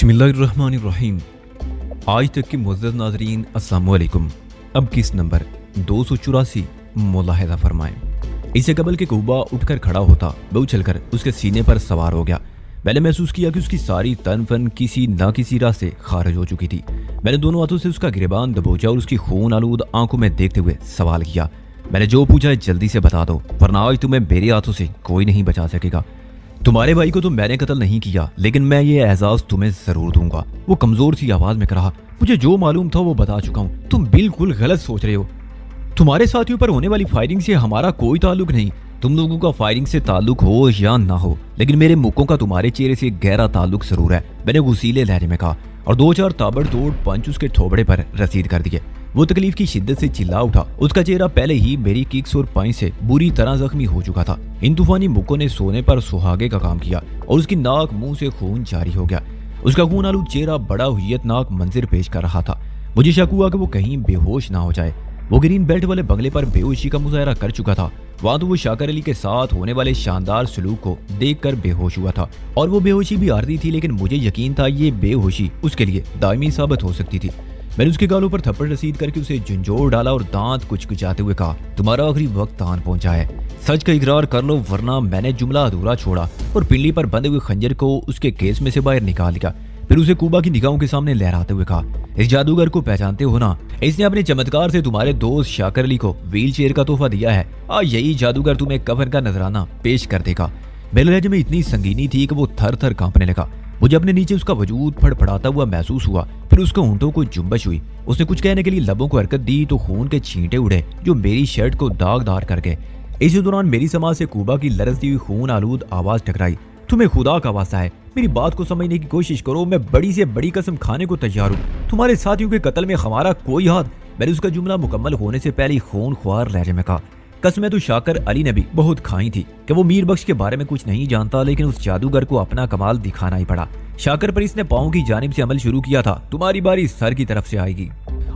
बिस्मिल्लाहिर्रहमानिर्रहीम। आज तक के मुअज़्ज़ज़ नाज़रीन अस्सलाम वालेकुम। अब किस नंबर 284 मुलाहिज़ा फरमाएं। इससे कबल के कूबा उठकर खड़ा होता, वह उछलकर उसके सीने पर सवार हो गया। मैंने महसूस किया कि उसकी सारी तन फन किसी न किसी राह से खारिज हो चुकी थी। मैंने दोनों हाथों से उसका गिरबान दबोचा और उसकी खून आलूद आंखों में देखते हुए सवाल किया। मैंने जो पूछा है जल्दी से बता दो, वरना आज तुम्हें मेरे हाथों से कोई नहीं बचा सकेगा। तुम्हारे भाई को तो मैंने कत्ल नहीं किया, लेकिन मैं ये एहसास तुम्हें जरूर दूंगा। वो कमजोर सी आवाज में कहा। मुझे जो मालूम था वो बता चुका हूँ। तुम बिल्कुल गलत सोच रहे हो। तुम्हारे साथियों पर होने वाली फायरिंग से हमारा कोई ताल्लुक नहीं। तुम लोगों का फायरिंग से ताल्लुक हो या ना हो, लेकिन मेरे मुक्कों का तुम्हारे चेहरे से गहरा ताल्लुक जरूर है, मैंने गुस्सीले लहजे में कहा और 2-4 ताबड़तोड़ पंच उसके थोबड़े पर रसीद कर दिए। वो तकलीफ की शिद्दत से चिल्ला उठा। उसका चेहरा पहले ही मेरी किक्स और पाई से बुरी तरह जख्मी हो चुका था। इन तूफानी मुक्कों ने सोने पर सुहागे का काम किया और उसकी नाक मुंह से खून जारी हो गया। उसका खून आलूद चेहरा बड़ा हुय्यतनाक मंजिर पेश कर रहा था। मुझे शक हुआ कि वो कहीं बेहोश ना हो जाए। वो ग्रीन बेल्ट वाले बंगले पर बेहोशी का मुजाहरा कर चुका था। वहां तो वो शाकर अली के साथ होने वाले शानदार सलूक को देखकर बेहोश हुआ था, और वो बेहोशी भी आरती थी, लेकिन मुझे यकीन था ये बेहोशी उसके लिए दायमी साबित हो सकती थी। मैंने उसके गालों पर थप्पड़ रसीद करके उसे झंझोर डाला और दांत कुचकुचाते हुए कहा, तुम्हारा आखिरी वक्त आन पहुंचा है। सच का इकरार कर लो, वरना। मैंने जुमला अधूरा छोड़ा और पिंडली पर बंधे हुए खंजर को उसके केस में से बाहर निकाल लिया। फिर उसे कूबा की निगाहों के सामने लहराते हुए कहा, इस जादूगर को पहचानते हो ना? इसने अपने चमत्कार से तुम्हारे दोस्त शाकर अली को व्हील चेयर का तोहफा दिया है। आज यही जादूगर तुम्हें कफन का नजराना पेश कर देगा। मेरे लहजे में इतनी संगीनी थी कि वो थर थर कांपने लगा। मुझे अपने नीचे उसका वजूद फड़फड़ाता हुआ महसूस हुआ। फिर उसके होंठों को जुम्बश हुई। उसने कुछ कहने के लिए लबों को हरकत दी तो खून के छींटे उड़े जो मेरी शर्ट को दागदार कर गए। इसी दौरान मेरी समाज से कूबा की लरजती हुई खून आलूद आवाज टकराई, तुम्हें खुदा का वास्ता है, मेरी बात को समझने की कोशिश करो। मैं बड़ी से बड़ी कसम खाने को तैयार हूँ। तुम्हारे साथियों के कत्ल में हमारा कोई हाथ। मैंने उसका जुमला मुकम्मल होने से पहले खून ख्वार लहजे में कहा, कसमें तो शाकर अली ने भी बहुत खाई थी कि वो मीर बख्श के बारे में कुछ नहीं जानता, लेकिन उस जादूगर को अपना कमाल दिखाना ही पड़ा। शाकर पर इसने पाँव की जानिब से अमल शुरू किया था। तुम्हारी बारी सर की तरफ से आएगी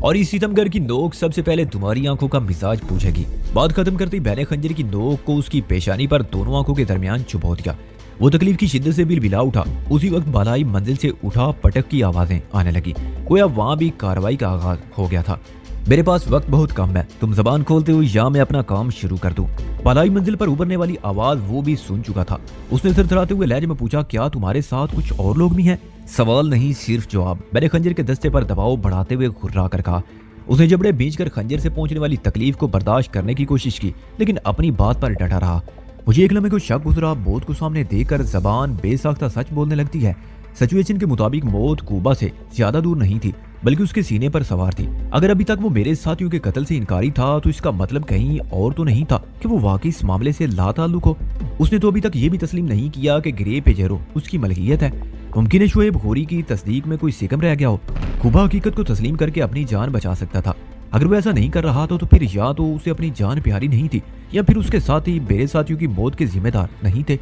और इस सितमगर की नोक सबसे पहले तुम्हारी आंखों का मिजाज पूछेगी। बात खत्म करते ही मैंने खंजर की नोक को उसकी पेशानी पर दोनों आंखों के दरमियान चुभो दिया। वो तकलीफ की शिद्दत से बिलबिला उठा। उसी वक्त बालाई मंजिल से उठा पटक की आवाजें आने लगी। गोया वहां भी कार्रवाई का आगाज हो गया था। मेरे पास वक्त बहुत कम है, तुम जबान खोलते हो या मैं अपना काम शुरू कर दूं। बालाई मंजिल पर उभरने वाली आवाज वो भी सुन चुका था। उसने थरथराते हुए लहजे में पूछा, क्या तुम्हारे साथ कुछ और लोग भी हैं? सवाल नहीं, सिर्फ जवाब। मैंने खंजर के दस्ते पर दबाव बढ़ाते हुए घुर्रा कर कहा। उसने जबड़े बींचकर खंजर से पहुंचने वाली तकलीफ को बर्दाश्त करने की कोशिश की, लेकिन अपनी बात पर डटा रहा। मुझे एक लम्हे को शक गुजरा। मौत को सामने देखकर जबान बेसाख्ता सच बोलने लगती है। सिचुएशन के मुताबिक मौत कूबा से ज्यादा दूर नहीं थी, बल्कि उसके सीने पर सवार थी। अगर अभी तक वो मेरे साथियों के कत्ल से इनकारी था, तो इसका मतलब कहीं और तो नहीं था कि वो वाकई इस मामले से लाताल्लुक हो। उसने तो अभी तक ये भी तस्लीम नहीं किया कि ग्रे पेजेरो उसकी मलकियत है। मुमकिन है शोएब घोरी की तस्दीक में कोई सिकम रह गया हो। कूबा हकीकत को तस्लीम करके अपनी जान बचा सकता था। अगर वो ऐसा नहीं कर रहा था तो फिर या तो उसे अपनी जान प्यारी नहीं थी, या फिर उसके साथ ही मेरे साथियों की मौत के जिम्मेदार नहीं थे।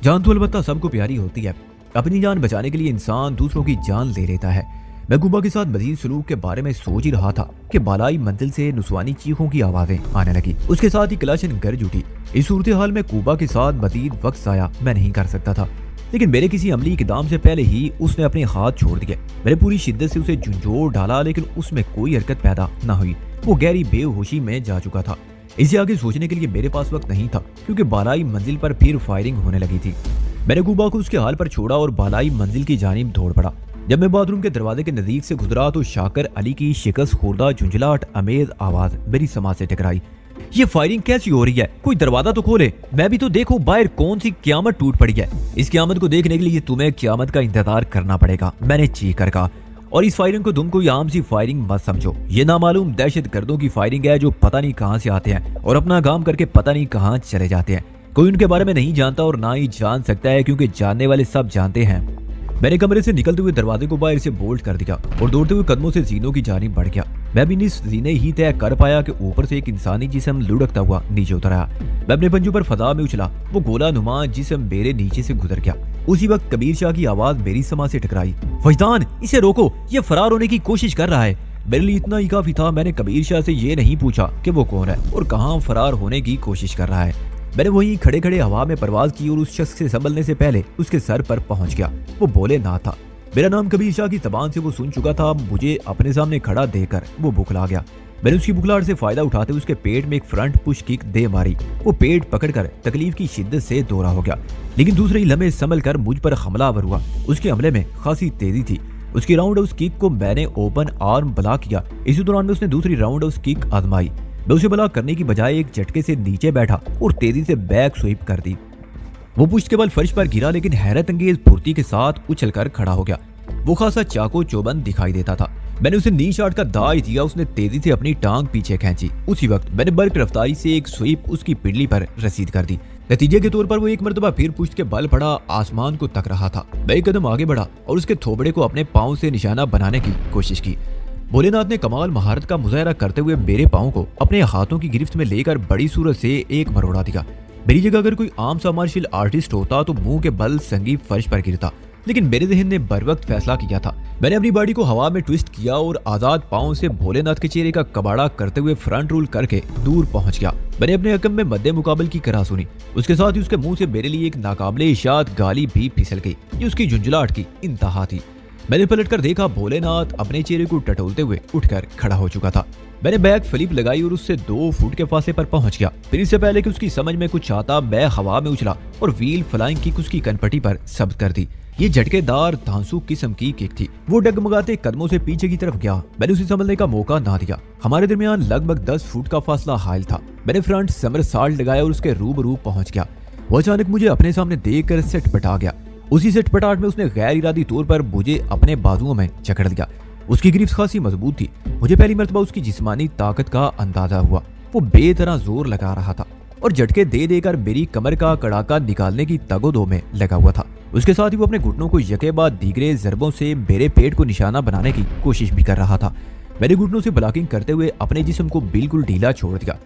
जान तो अलबत्ता सबको प्यारी होती है। अपनी जान बचाने के लिए इंसान दूसरों की जान ले लेता है। मैं कूबा के साथ मजीद सलूक के बारे में सोच ही रहा था कि बालाई मंजिल से नुस्वानी चीखों की आवाजें आने लगी। उसके साथ ही कलाशन गरज उठी। इस सूरत हाल में कूबा के साथ मजीद वक्त जाया मैं नहीं कर सकता था, लेकिन मेरे किसी अमली इकदाम से पहले ही उसने अपने हाथ छोड़ दिए। मैंने पूरी शिद्दत से उसे झुंझोर डाला, लेकिन उसमें कोई हरकत पैदा न हुई। वो गहरी बेहोशी में जा चुका था। इसे आगे सोचने के लिए मेरे पास वक्त नहीं था, क्योंकि बालाई मंजिल पर फिर फायरिंग होने लगी थी। मैंने कूबा को उसके हाल पर छोड़ा और बालाई मंजिल की जानिब दौड़ पड़ा। जब मैं बाथरूम के दरवाजे के नजदीक से गुजरा तो शाकर अली की शिकस्त खुर्दा झुंझलाहट अमेज आवाज मेरी समाज से टकराई। ये फायरिंग कैसी हो रही है? कोई दरवाजा तो खोले, मैं भी तो देखो बाहर कौन सी क्यामत टूट पड़ी है। इस क्यामत को देखने के लिए तुम्हें क्यामत का इंतजार करना पड़ेगा, मैंने चीख कर कहा। और इस फायरिंग को तुम कोई आम सी फायरिंग मत समझो। ये नामालूम दहशत गर्दों की फायरिंग है जो पता नहीं कहां से आते हैं और अपना काम करके पता नहीं कहां चले जाते हैं। कोई उनके बारे में नहीं जानता और ना ही जान सकता है, क्योंकि जानने वाले सब जानते हैं। मैंने कमरे से निकलते हुए दरवाजे को बाहर से बोल्ट कर दिया और दौड़ते हुए कदमों से जीनों की जानिब बढ़ गया। मैं भी निस जीने ही तय कर पाया कि ऊपर से एक इंसानी जिस्म लुढ़कता हुआ नीचे उतर आया। मैं अपने पंजों पर फजा में उछला। वो गोला नुमा जिस्म मेरे नीचे से गुजर गया। उसी वक्त कबीर शाह की आवाज मेरी समाज से टकराई, फैजान इसे रोको, ये फरार होने की कोशिश कर रहा है। मेरे लिए इतना ही काफी था। मैंने कबीर शाह से ये नहीं पूछा कि वो कौन है और कहाँ फरार होने की कोशिश कर रहा है। मैंने वहीं खड़े खड़े हवा में परवाज की और उस शख्स से संभलने से पहले उसके सर पर पहुंच गया। वो बोले ना था, मेरा नाम कबीर शाह की जबान से वो सुन चुका था। मुझे अपने सामने खड़ा देखकर वो बुखला गया। मैंने उसकी बुखलाहट से फायदा उठाते हुए उसके पेट में एक फ्रंट पुश किक दे मारी। वो पेट पकड़कर तकलीफ की शिद्दत से दोहरा हो गया, लेकिन दूसरे ही लम्हे संभल कर मुझ पर हमलावर हुआ। उसके हमले में खासी तेजी थी। उसकी राउंड हाउस किक को मैंने ओपन आर्म ब्लॉक किया। इसी दौरान में उसने दूसरी राउंड हाउस किक आजमाई। मैं उसे ब्लॉक करने की बजाय एक झटके से नीचे बैठा और तेजी से बैक स्वीप कर दी। वो पुश्त के बल फर्श पर गिरा, लेकिन हैरत अंगेज फुर्ती के साथ उछलकर खड़ा हो गया। वो खासा चाको चौबंद दिखाई देता था। मैंने उसे नी शॉट का दाई दिया। उसने तेजी से अपनी टांग पीछे खींची। उसी वक्त मैंने बर्क रफ्तारी से एक स्वीप उसकी पिंडली पर रसीद कर दी। नतीजे के तौर पर वो एक मरतबा फिर पुश्त के बल पड़ा आसमान को तक रहा था। मैं एक कदम आगे बढ़ा और उसके थोबड़े को अपने पांव से निशाना बनाने की कोशिश की। भोलेनाथ ने कमाल महारत का मुजाहरा करते हुए मेरे पांव को अपने हाथों की गिरफ्त में लेकर बड़ी सूरत से एक मरोड़ा दिया। मेरी जगह अगर कोई आम सा मार्शल आर्टिस्ट होता तो मुंह के बल संगी फर्श पर गिरता, लेकिन मेरे जहन ने बर वक्त फैसला किया था। मैंने अपनी बॉडी को हवा में ट्विस्ट किया और आजाद पांव से भोलेनाथ के चेहरे का कबाड़ा करते हुए फ्रंट रोल करके दूर पहुंच गया। मैंने अपने हकम में मद्दे मुकाबल की कराह सुनी। उसके साथ ही उसके मुंह से मेरे लिए एक नाकाबिले इशात गाली भी फिसल गई। ये उसकी झुंझलाहट की इंतहा थी। मैंने पलटकर देखा, भोलेनाथ अपने चेहरे को टटोलते हुए उठकर खड़ा हो चुका था। मैंने बैक फ्लिप लगाई और उससे 2 फुट के फासले पर पहुंच गया। फिर इससे पहले कि उसकी समझ में कुछ आता, मैं हवा में उछला और व्हील फ्लाइंग किक उसकी कनपट्टी पर सब्त कर दी। ये झटकेदार धांसू किस्म की किक थी। वो डगमगाते कदमों से पीछे की तरफ गया। मैंने उसे संभलने का मौका ना दिया। हमारे दरमियान लगभग 10 फुट का फासला हायल था। मैंने फ्रंट समरसॉल्ट लगाया और उसके रूबरू पहुंच गया। वो अचानक मुझे अपने सामने देखकर सटपटा गया। उसी सटपटाहट में उसने गैर इरादी तौर पर मुझे अपने बाजुओं में जकड़ लिया। उसकी गिरफ्त खासी मजबूत थी। मुझे पहली मर्तबा उसकी जिस्मानी ताकत का अंदाजा हुआ। वो बेतरह जोर लगा रहा था और झटके दे देकर मेरी कमर का कड़ाका निकालने की तगोदो में लगा हुआ था। उसके साथ ही वो अपने घुटनों को यके बाद दीगरे जरबों से मेरे पेट को निशाना बनाने की कोशिश भी कर रहा था। मैंने घुटनों से ब्लॉकिंग करते हुए अपने जिस्म को बिल्कुल ढीला छोड़ दिया।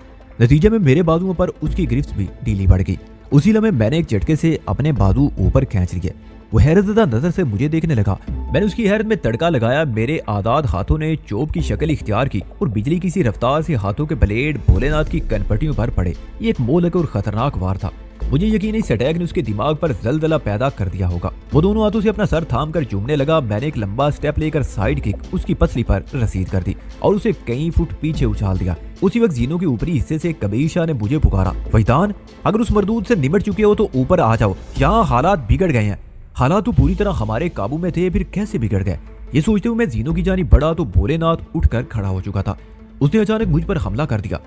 नतीजे में मेरे बाजुओं पर उसकी गिरफ्त भी ढीली बढ़ गई। उसी लम्हे मैंने एक झटके से अपने बाजू ऊपर खींच लिए। वो हैरतज़दा नजर से मुझे देखने लगा। मैंने उसकी हैरत में तड़का लगाया। मेरे आदाद हाथों ने चोप की शक्ल इख्तियार की और बिजली की सी रफ्तार से हाथों के ब्लेड भोलेनाथ की कनपट्टियों पर पड़े। ये एक मोहलक और खतरनाक वार था। मुझे यकीन इस अटैक ने उसके दिमाग पर जलजला पैदा कर दिया होगा। वो दोनों हाथों से अपना सर थाम कर झूमने लगा। मैंने एक लंबा स्टेप लेकर साइड किक उसकी पसली पर रसीद कर दी और उसे कई फुट पीछे उछाल दिया। उसी वक्त जीनों के ऊपरी हिस्से से कबीर शाह ने मुझे पुकारा, फैतान, अगर उस मरदूद से निमट चुके हो तो ऊपर आ जाओ, यहाँ हालात बिगड़ गए हैं। हालात तो पूरी तरह हमारे काबू में थे, फिर कैसे बिगड़ गए? ये सोचते हुए मैं जीनों की जानी बढ़ा तो भोलेनाथ उठकर खड़ा हो चुका था। उसने अचानक मुझ पर हमला कर दिया।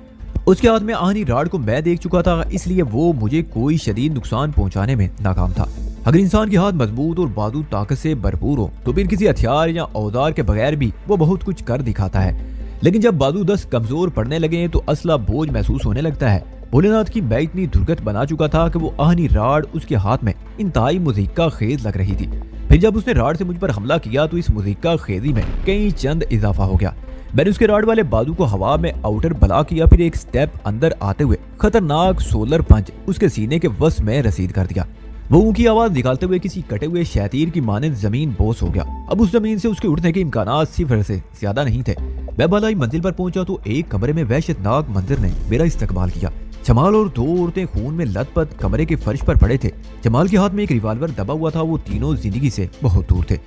उसके हाथ में आहनी राड को मैं देख चुका था, इसलिए वो मुझे कोई शदीद नुकसान पहुंचाने में नाकाम था। अगर इंसान के हाथ मजबूत और बाजू ताकत से भरपूर हो तो फिर किसी हथियार या औजार के बगैर भी वो बहुत कुछ कर दिखाता है, लेकिन जब बाजू 10 कमजोर पड़ने लगे तो असला बोझ महसूस होने लगता है। भोलेनाथ की मैं इतनी दुर्गत बना चुका था कि वो आहनी राड उसके हाथ में इंतहाई मुज़ीका खेज लग रही थी। फिर जब उसने राड से मुझ पर हमला किया तो इस मुज़ीका खेजी में कई चंद इजाफा हो गया। मैंने उसके राड वाले बाजू को हवा में आउटर बला किया, फिर एक स्टेप अंदर आते हुए खतरनाक सोलर पंच उसके सीने के वस में रसीद कर दिया। वो ऊंची आवाज निकालते हुए किसी कटे हुए शैतीर की मानद जमीन बोस हो गया। अब उस जमीन से उसके उठने के इम्कानात 0 से ज्यादा नहीं थे। मैं बालाई मंजिल पर पहुंचा तो एक कमरे में वहशतनाक मंजर ने मेरा इस्तकबाल किया। जमाल और 2 औरतें खून में लथपथ कमरे के फर्श पर पड़े थे। जमाल के हाथ में एक रिवाल्वर दबा हुआ था। वो तीनों जिंदगी से बहुत दूर थे,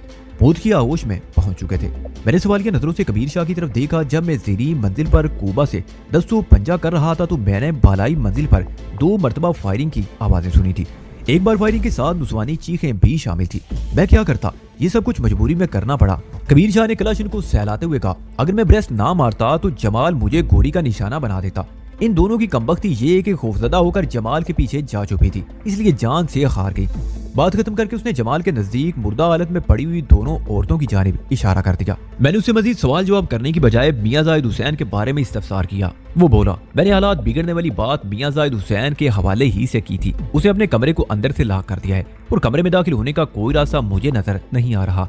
मौत की आगोश में पहुंच चुके थे। मैंने सवालिया नजरों से कबीर शाह की तरफ देखा। जब मैं ज़ीरी मंजिल पर कूबा से दस्तों पंजा कर रहा था तो मैंने बालाई मंजिल पर 2 मरतबा फायरिंग की आवाजें सुनी थी। एक बार फायरिंग के साथ नुस्वानी चीखें भी शामिल थी। मैं क्या करता, ये सब कुछ मजबूरी में करना पड़ा। कबीर शाह ने कलाशन को सहलाते हुए कहा, अगर मैं ब्रेस्ट ना मारता तो जमाल मुझे गोली का निशाना बना देता। इन दोनों की कमबख्ती ये कि खौफजदा होकर जमाल के पीछे जा छुपी थी, इसलिए जान से हार गई। बात खत्म करके उसने जमाल के नजदीक मुर्दा हालत में पड़ी हुई दोनों औरतों की जानिब इशारा कर दिया। मैंने उससे मजीद सवाल जवाब करने की बजाय मियां जाहिद हुसैन के बारे में इस्तफसार किया। वो बोला, मैंने हालात बिगड़ने वाली बात मियां जाहिद हुसैन के हवाले ही से की थी। उसे अपने कमरे को अंदर से लॉक कर दिया है और कमरे में दाखिल होने का कोई रास्ता मुझे नजर नहीं आ रहा।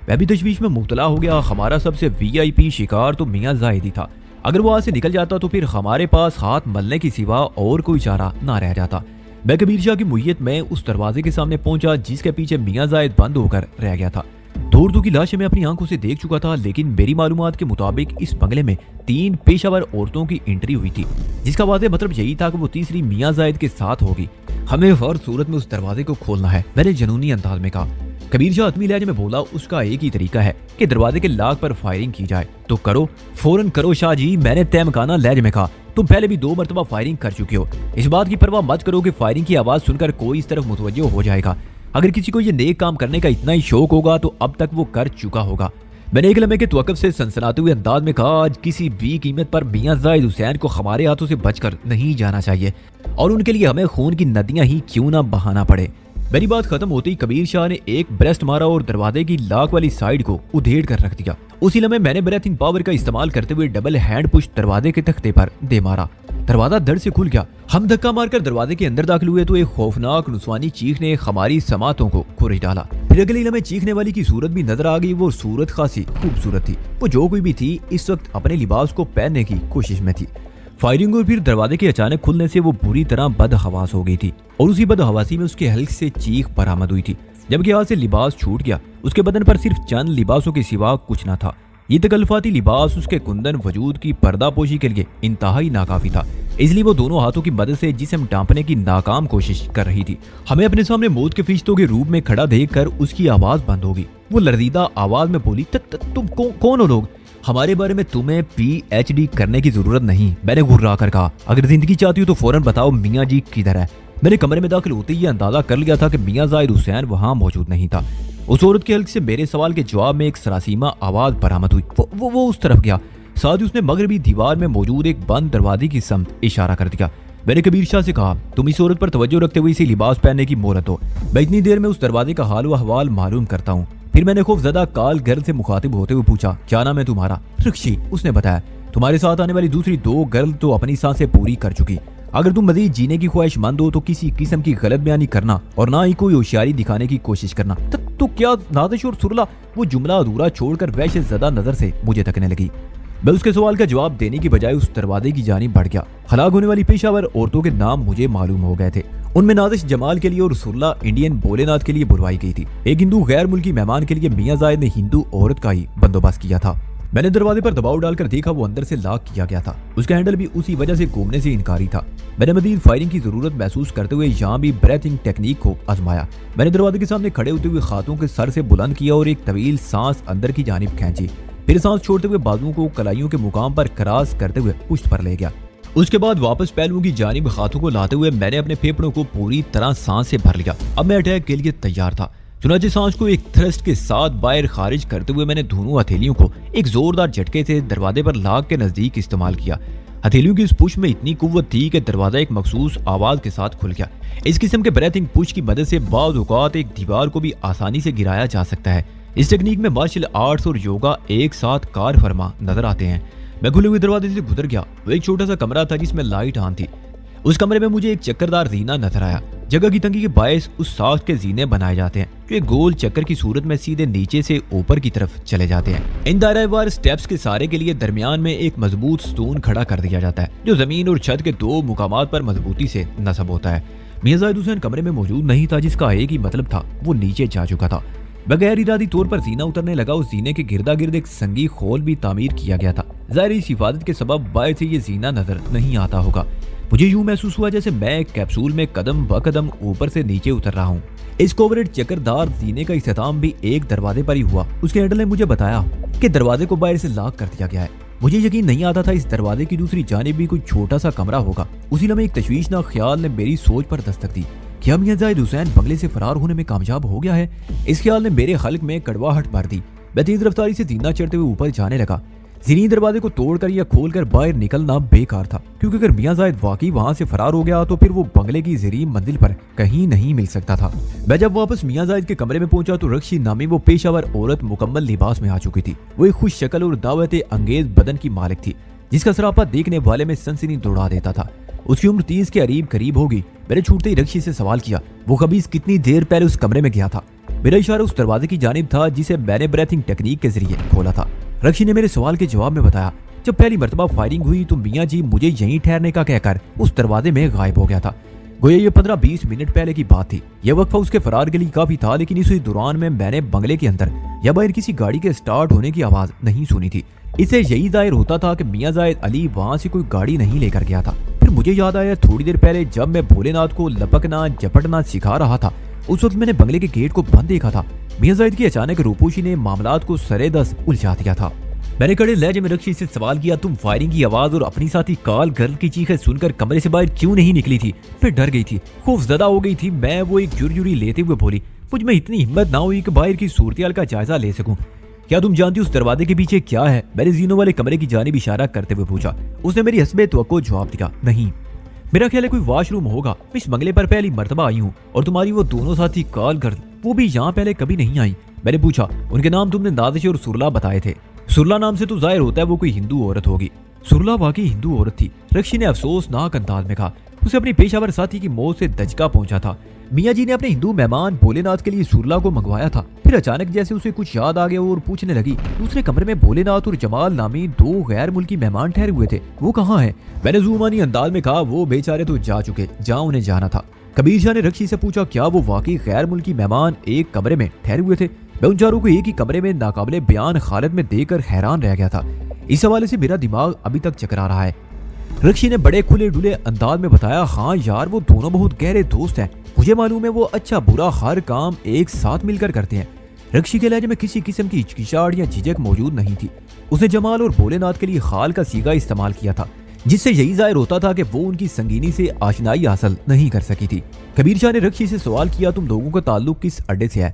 मैं भी तशवीश में मुब्तला हो गया। हमारा सबसे VIP शिकार तो मियां जाहिद ही था। अगर वो वहां से निकल जाता तो फिर हमारे पास हाथ मलने की सिवा और कोई चारा ना रह जाता। मैं कबीर शाह की मुहियत में उस दरवाजे के सामने पहुंचा जिसके पीछे मियां जाहिद बंद होकर रह गया था। 2 औरतों की लाशें मैं अपनी आंखों से देख चुका था, लेकिन मेरी मालूमात के मुताबिक इस बंगले में 3 पेशावर औरतों की एंट्री हुई थी, जिसका वाज़ेह मतलब यही था कि वो तीसरी मियां जाहिद के साथ होगी। हमें हर सूरत में उस दरवाजे को खोलना है, मैंने जनूनी अंदाज में कहा। कबीर शाह आदमी लहजे में बोला, उसका एक ही तरीका है कि दरवाजे के लाक पर फायरिंग की जाए। तो करो, फौरन करो शाह जी, मैंने तहमकाना लहजे में कहा। तुम पहले भी 2 मरतबा फायरिंग कर चुके हो, इस बात की परवाह मत करो कि फायरिंग की आवाज सुनकर कोई इस तरफ मुतवज्जो हो जाएगा। अगर किसी को ये नेक काम करने का इतना ही शौक होगा तो अब तक वो कर चुका होगा। मैंने एक लम्हे के तवक्कुफ से सनसनाते हुए अंदाज में कहा, आज किसी भी कीमत पर मियां जाहिद हुसैन को हमारे हाथों से बचकर नहीं जाना चाहिए और उनके लिए हमें खून की नदियां ही क्यों ना बहाना पड़े। मेरी बात खत्म होती ही कबीर शाह ने एक ब्रेस्ट मारा और दरवाजे की लाक वाली साइड को उधेड़ कर रख दिया। उसी लम्हे मैंने ब्रेथिंग पावर का इस्तेमाल करते हुए डबल हैंड पुश दरवाजे के तख्ते पर दे मारा। दरवाजा धड़ से खुल गया। हम धक्का मारकर दरवाजे के अंदर दाखिल हुए तो एक खौफनाक नुस्वानी चीख ने हमारी समातों को खुरच डाला। फिर अगले लम्हे चीखने वाली की सूरत भी नजर आ गई। वो सूरत खासी खूबसूरत थी। वो जो कोई भी थी इस वक्त अपने लिबास को पहनने की कोशिश में थी। फायरिंग और फिर दरवाजे के अचानक खुलने से वो बुरी तरह बदहवास हो गई थी और उसी बदहवासी में उसके हल्क से चीख बरामद हुई थी। जबकि हाथ से लिबास छूट गया, उसके बदन पर सिर्फ चंद लिबासों के सिवा कुछ न था। ये तकल्लुफाती लिबास उसके कुंदन वजूद की पर्दापोशी के लिए इंतहाई नाकाफी था, इसलिए वो दोनों हाथों की मदद से जिस्म ढांपने की नाकाम कोशिश कर रही थी। हमें अपने सामने मौत के फरिश्तों के रूप में खड़ा देखकर उसकी आवाज बंद होगी। वो लरजीदा आवाज में बोली, तुम कौन हो लोग? हमारे बारे में तुम्हें PhD करने की जरूरत नहीं। मैंने घुर्रा कर कहा, अगर जिंदगी चाहती हो तो फौरन बताओ मियाँ जी किधर है। मैंने कमरे में दाखिल होते ही अंदाजा कर लिया था कि मियाँ जाहिद हुसैन वहां मौजूद नहीं था। उस औरत के हल्क से मेरे सवाल के जवाब में एक सरासीमा आवाज बरामद हुई। वो उस तरफ गया। साथ ही उसने मगरबी दीवार में मौजूद एक बंद दरवाजे की समत इशारा कर दिया। मैंने कबीर शाह से कहा, तुम इस औरत पर तवज्जो रखते हुए इसी लिबास पहनने की मोहलत हो। मैं इतनी देर में उस दरवाजे का हाल व अहवाल मालूम करता हूँ। फिर मैंने खौफजदा काल गर्ल से मुखातिब होते हुए पूछा, क्या नाम है तुम्हारा? रक्षी। उसने बताया, तुम्हारे साथ आने वाली दूसरी 2 गर्ल तो अपनी सांसें पूरी कर चुकी। अगर तुम मजीद जीने की ख्वाहिशमंद हो तो किसी किस्म की गलत बयानी करना और ना ही कोई होशियारी दिखाने की कोशिश करना। तो क्या नादिश और सुरला? वो जुमला अधूरा छोड़कर वैसे ज़्यादा नजर से मुझे तकने लगी। मैं उसके सवाल का जवाब देने की बजाय उस दरवाजे की जानिब बढ़ गया। हलाक होने वाली पेशावर औरतों के नाम मुझे मालूम हो गए थे। उनमें नादिश जमाल के लिए और सुरला इंडियन भोलेनाथ के लिए बुलवाई गई थी। एक हिंदू गैर मुल्की मेहमान के लिए मियाँ जाहिद ने हिंदू औरत का ही बंदोबस्त किया था। मैंने दरवाजे पर दबाव डालकर देखा, वो अंदर से लॉक किया गया था। उसका हैंडल भी उसी वजह से घूमने से इनकारी था। मैंने मजीद फायरिंग की जरूरत महसूस करते हुए यहाँ भी ब्रेथिंग टेक्निक को आजमाया। मैंने दरवाजे के सामने खड़े होते हुए खातों के सर से बुलंद किया और एक तवील सांस अंदर की जानिब खींची। फिर सांस छोड़ते हुए बाजुओं को कलाइयों के मुकाम पर क्रॉस करते हुए पुश्त पर ले गया। उसके बाद वापस पहलुओं की जानिब हाथों को लाते हुए मैंने अपने फेफड़ों को पूरी तरह सांस से भर लिया। अब मैं अटैक के लिए तैयार था। चुनाचे सांस को एक थ्रस्ट के साथ बाहर खारिज करते हुए मैंने दोनों हथेलियों को एक जोरदार झटके से दरवाजे पर लाक के नजदीक इस्तेमाल किया। हथेलियों की इस पुश में इतनी कुव्वत थी कि दरवाजा एक मखसूस आवाज के साथ खुल गया। इस किस्म के ब्रेथिंग पुश की मदद से बाज़ औक़ात एक दीवार को भी आसानी से गिराया जा सकता है। इस टेक्निक में मार्शल आर्ट्स और योगा एक साथ कार फरमा नजर आते हैं। मैं खुले हुए दरवाजे से गुजर गया। वो एक छोटा सा कमरा था जिसमें लाइट ऑन थी। उस कमरे में मुझे एक चक्करदार जीना नजर आया। जगह की तंगी के बायस उस साख्त के जीने बनाए जाते हैं जो एक गोल चक्कर की सूरत में सीधे नीचे से ऊपर की तरफ चले जाते हैं। इन दायरेवार स्टेप्स के सारे के लिए दरमियान में एक मजबूत स्टोन खड़ा कर दिया जाता है जो जमीन और छत के 2 मुकामात पर मजबूती से नस्ब होता है। मियां जाहिद हुसैन कमरे में मौजूद नहीं था, जिसका एक ही मतलब था, वो नीचे जा चुका था। बगैर इरादी तौर पर जीना उतरने लगा। उस जीने के गिरदा गिर्द एक संगी खोल भी तामीर किया गया था। जाहिर इस हिफाजत के सबब बाहर से ये जीना नजर नहीं आता होगा। मुझे यूं महसूस हुआ जैसे मैं एक कैप्सूल में कदम ब कदम ऊपर से नीचे उतर रहा हूँ। इस कोवरेट चक्करदार जीने का इख्तिताम भी एक दरवाजे पर ही हुआ। उसके हैंडल ने मुझे बताया कि दरवाजे को बाहर से लॉक कर दिया गया है। मुझे यकीन नहीं आता था इस दरवाजे की दूसरी जानिब भी कोई छोटा सा कमरा होगा। उसी लम्हे एक तशवीशनाक ख्याल ने मेरी सोच पर दस्तक दी। क्या मियां जाहिद हुसैन बंगले से फरार होने में कामयाब हो गया है? इस ख्याल ने मेरे हल्क में कड़वाहट भर दी। मैं तेज रफ्तारी से जीना चढ़ते हुए ऊपर जाने लगा। जीनी दरवाजे को तोड़कर या खोलकर बाहर निकलना बेकार था, क्योंकि अगर मियां जाहिद वाकई वहां से फरार हो गया तो फिर वो बंगले की ज़रीम मंजिल पर कहीं नहीं मिल सकता था। मैं जब वापस मियां जाहिद के कमरे में पहुंचा तो रक्षी नामी वो पेशावर औरत मुकम्मल लिबास में आ चुकी थी। वो एक खुश शक्ल और दावत अंगेज बदन की मालिक थी, जिसका सरापा देखने वाले में सनसनी दौड़ा देता था। उसकी उम्र 30 के करीब होगी। मैंने छूटते ही रक्षी से सवाल किया, वो खबीस कितनी देर पहले उस कमरे में गया था? मेरा इशारा उस दरवाजे की जानिब था जिसे मैंने ब्रेथिंग टेक्निक के जरिए खोला था। रक्षी ने मेरे सवाल के जवाब में बताया, जब पहली मर्तबा फायरिंग हुई तो मियां जी मुझे यहीं ठहरने का कहकर उस दरवाजे में गायब हो गया था। गोया ये 15-20 मिनट पहले की बात थी। यह वक्फा उसके फरार के लिए काफी था, लेकिन इसी दौरान में मैंने बंगले के अंदर या बाहर किसी गाड़ी के स्टार्ट होने की आवाज नहीं सुनी थी। इससे यही जाहिर होता था कि मियां जाहिद अली वहां से कोई गाड़ी नहीं लेकर गया था। फिर मुझे याद आया, थोड़ी देर पहले जब मैं भोलेनाथ को लपकना झपटना सिखा रहा था, उस वक्त मैंने बंगले के गेट को बंद देखा था। मियां जाहिद की अचानक रूपोशी ने मामलात को सरेदस उलझा दिया था। मैंने कड़े लहजे में रक्षी से सवाल किया, तुम फायरिंग की आवाज और अपनी साथी काल गर्ल की चीखें सुनकर कमरे से बाहर क्यों नहीं निकली थी? फिर डर गई थी, खौफजदा हो गई थी। मैं वो एक जुर्जुरी लेते हुए बोली, मुझ में इतनी हिम्मत ना हुई कि बाहर की सूरत का जायजा ले सकूं। क्या तुम जानती उस दरवाजे के पीछे क्या है? मैंने जीनो वाले कमरे की जानिब इशारा करते हुए पूछा। उसने मेरी हस्बे तवक्को जवाब दिया, नहीं, मेरा ख्याल है कोई वॉशरूम होगा। इस बंगले पर पहली मर्तबा आई हूँ और तुम्हारी वो दोनों साथी काल गर्ल वो भी यहाँ पहले कभी नहीं आई। मैंने पूछा, उनके नाम तुमने नादिश और सुरला बताए थे। सुरला नाम से तो जाहिर होता है वो कोई हिंदू औरत होगी। सुरला वाकई हिंदू औरत थी, रक्षी ने अफसोसनाक अंदाज में कहा। उसे अपनी पेशावर साथी की मौत से दचका पहुंचा था। मियाँ जी ने अपने हिंदू मेहमान भोलेनाथ के लिए सुरला को मंगवाया था। फिर अचानक जैसे उसे कुछ याद आ गया और पूछने लगी, दूसरे कमरे में भोलेनाथ और जमाल नामी 2 गैर मुल्की मेहमान ठहरे हुए थे, वो कहाँ है? मैंने जुमानी अंदाज में कहा, वो बेचारे तो जा चुके जहाँ उन्हें जाना था। कबीर शाह ने रक्षी से पूछा, क्या वो वाकई गैर मुल्की मेहमान एक कमरे में ठहरे हुए थे? मैं उन चारों को एक ही कमरे में नाकाबिले बयान हालत में देखकर हैरान रह गया था। इस हवाले से मेरा दिमाग अभी तक चकरा रहा है। रक्षी ने बड़े खुले डुले अंदाज में बताया, हाँ यार, वो दोनों बहुत गहरे दोस्त हैं। मुझे मालूम है वो अच्छा बुरा हर काम एक साथ मिलकर करते हैं। रक्षी के लहजे में किसी किस्म की हिचकिचाहट या झिझक मौजूद नहीं थी। उसने जमाल और भोलेनाथ के लिए खाल का सीगा इस्तेमाल किया था, जिससे यही जाहिर होता था कि वो उनकी संगीनी से आशनाई हासिल नहीं कर सकी थी। कबीर शाह ने रक्षी से सवाल किया, तुम लोगों का ताल्लुक किस अड्डे से है?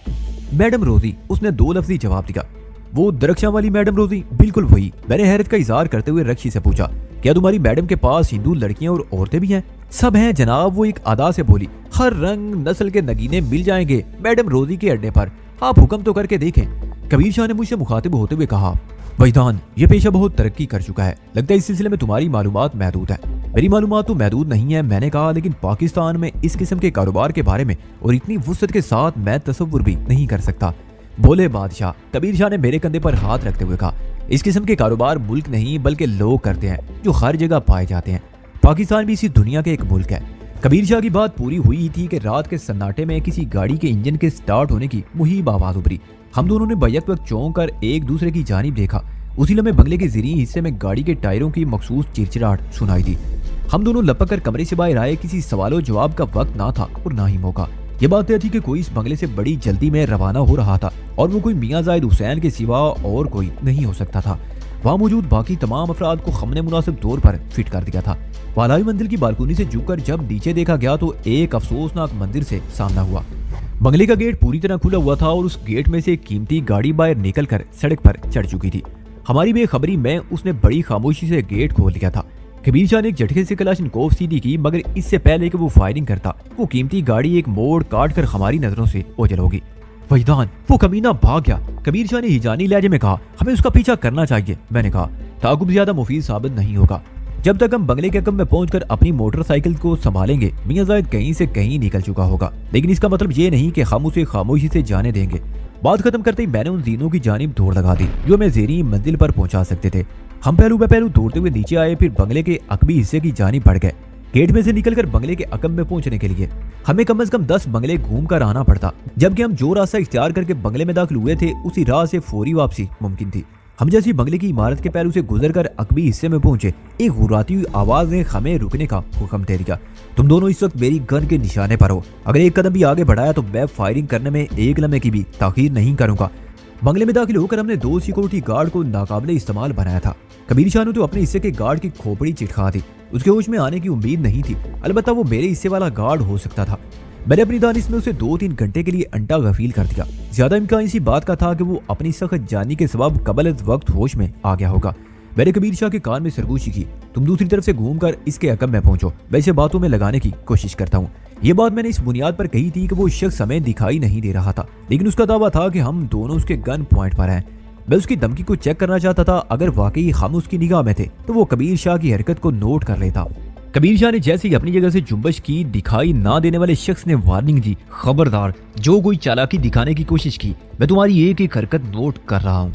मैडम रोजी, उसने 2 लफ्जी जवाब दिया। वो दरख्शां वाली मैडम रोजी? बिल्कुल वही। मैंने हैरत का इजहार करते हुए रक्षी से पूछा, क्या तुम्हारी मैडम के पास हिंदू लड़कियां और औरतें भी हैं? सब हैं जनाब, वो एक अदा से बोली। हर रंग नस्ल के नगीने मिल जाएंगे मैडम रोजी के अड्डे पर, आप हुक्म तो करके देखें। कबीर शाह ने मुझसे मुखातिब होते हुए कहा, वैदान, ये पेशा बहुत तरक्की कर चुका है, लगता है इस सिलसिले में तुम्हारी मालूमात महदूद है। मेरी मालूमात तो महदूद नहीं है, मैंने कहा, लेकिन पाकिस्तान में इस किस्म के कारोबार के बारे में और इतनी वुसअत के साथ मैं तसव्वुर भी नहीं कर सकता। बोले बादशाह। कबीर शाह ने मेरे कंधे पर हाथ रखते हुए कहा, इस किस्म के कारोबार मुल्क नहीं बल्कि लोग करते हैं, जो हर जगह पाए जाते हैं। पाकिस्तान भी इसी दुनिया के एक मुल्क है। कबीर शाह की बात पूरी हुई थी कि रात के सन्नाटे में किसी गाड़ी के इंजन के स्टार्ट होने की मुहीब आवाज उभरी। हम दोनों ने बैक वक्त चौंक कर एक दूसरे की जानिब देखा। उसी लम्हे बंगले के ज़रीई हिस्से में गाड़ी के टायरों की मखसूस चिरचिराहट सुनाई दी। हम दोनों लपक कर कमरे से बाहर आए। किसी सवालों जवाब का वक्त ना था और ना ही मौका। ये बात तय थी कि कोई इस बंगले से बड़ी जल्दी में रवाना हो रहा था और वो कोई मियां जाहिद हुसैन के सिवा और कोई नहीं हो सकता था। वहाँ मौजूद बाकी तमाम अफराद को हमने मुनासिब तौर पर फिट कर दिया था। वालाई मंजिल की बालकोनी से झुककर जब नीचे देखा गया तो एक अफसोसनाक मंदिर से सामना हुआ। बंगले का गेट पूरी तरह खुला हुआ था और उस गेट में से एक कीमती गाड़ी बाहर निकलकर सड़क पर चढ़ चुकी थी। हमारी बेखबरी में उसने बड़ी खामोशी से गेट खोल दिया था। कबीर शाह ने एक झटके से कलाशनकोव सीधी की, मगर इससे पहले कि वो फायरिंग करता, वो कीमती गाड़ी एक मोड़ काट कर हमारी नजरों से ओझल होगी। वैदान, वो कमीना भाग गया। कबीर शाह ने हिजानी लहजे में कहा, हमें उसका पीछा करना चाहिए। मैंने कहा, ताकुब ज्यादा मुफीद साबित नहीं होगा। जब तक हम बंगले के कम में पहुंचकर अपनी मोटरसाइकिल को संभालेंगे, मियां जाहिद कहीं से कहीं निकल चुका होगा, लेकिन इसका मतलब ये नहीं कि हम उसे खामोशी से जाने देंगे। बात खत्म करते ही मैंने उन जीनों की जानिब दौड़ लगा दी जो हमें ज़ेरी मंजिल पर पहुंचा सकते थे। हम पहलू पे पहलू दौड़ते हुए नीचे आए, फिर बंगले के अकबी हिस्से की जानिब बढ़ गए। गेट में से निकलकर बंगले के अकब में पहुंचने के लिए हमें कम से कम 10 बंगले घूम कर आना पड़ता। जबकि हम जो रास्ता इख्तियार करके बंगले में दाखिल हुए थे, उसी राह से फौरी वापसी मुमकिन थी। हम जैसे बंगले की इमारत के पहलू से गुजरकर अकबी हिस्से में पहुंचे, एक गुर्राती हुई आवाज ने हमें रुकने का हुक्म दे दिया। तुम दोनों इस वक्त मेरी गन के निशाने पर हो। अगर एक कदम भी आगे बढ़ाया तो मैं फायरिंग करने में एक लम्हे की भी ताखीर नहीं करूंगा। बंगले में दाखिल होकर हमने 2 सिक्योरिटी गार्ड को नाकाबिले इस्तेमाल बनाया था। कबीर शाह ने तो अपने हिस्से के गार्ड की खोपड़ी चिटखा दी। उसके होश में आने की उम्मीद नहीं थी, अलबत्ता वो मेरे हिस्से वाला गार्ड हो सकता था। मैंने अपनी दानिश में उसे 2-3 घंटे के लिए अंटा गफील कर दिया। ज्यादा इम्कान इसी बात का था कि वो अपनी सख्त जानी के सबब कबल वक्त होश में आ गया होगा। मैंने कबीर शाह के कान में सरगोशी की, तुम दूसरी तरफ से घूमकर इसके अकब में पहुंचो, वैसे बातों में लगाने की कोशिश करता हूँ। ये बात मैंने इस बुनियाद पर कही थी कि वो शख्स हमें दिखाई नहीं दे रहा था, लेकिन उसका दावा था कि हम दोनों उसके गन पॉइंट पर हैं। मैं उसकी धमकी को चेक करना चाहता था। अगर वाकई हम उसकी निगाह में थे तो वो कबीर शाह की हरकत को नोट कर लेता। कबीर शाह ने जैसे ही अपनी जगह से जुम्बश की, दिखाई ना देने वाले शख्स ने वार्निंग दी, खबरदार, जो कोई चालाकी दिखाने की कोशिश की, मैं तुम्हारी एक एक हरकत नोट कर रहा हूँ।